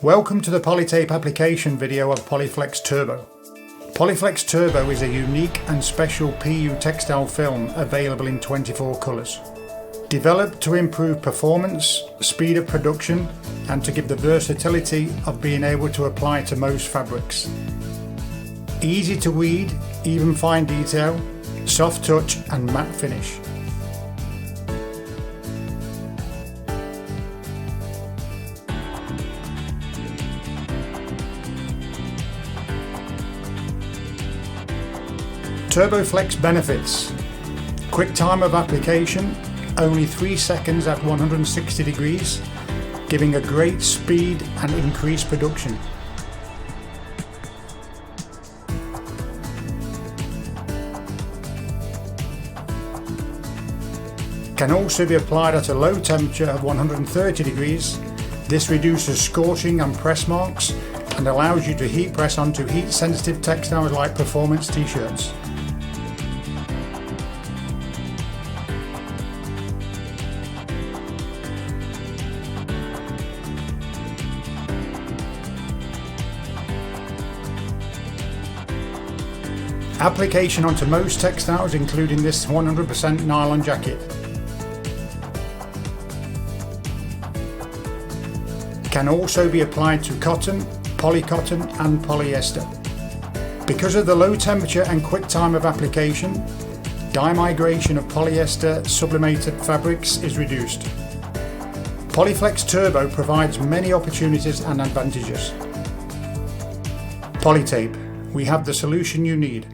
Welcome to the Polytape application video of POLI FLEX Turbo. POLI FLEX Turbo is a unique and special PU textile film available in 24 colours. Developed to improve performance, speed of production and to give the versatility of being able to apply to most fabrics. Easy to weed, even fine detail, soft touch and matte finish. Turbo Flex benefits: quick time of application, only 3 seconds at 160 degrees, giving a great speed and increased production. Can also be applied at a low temperature of 130 degrees. This reduces scorching and press marks and allows you to heat press onto heat sensitive textiles like performance t-shirts. Application onto most textiles, including this 100% nylon jacket. Can also be applied to cotton, polycotton and polyester. Because of the low temperature and quick time of application, dye migration of polyester sublimated fabrics is reduced. POLI FLEX Turbo provides many opportunities and advantages. Polytape, we have the solution you need.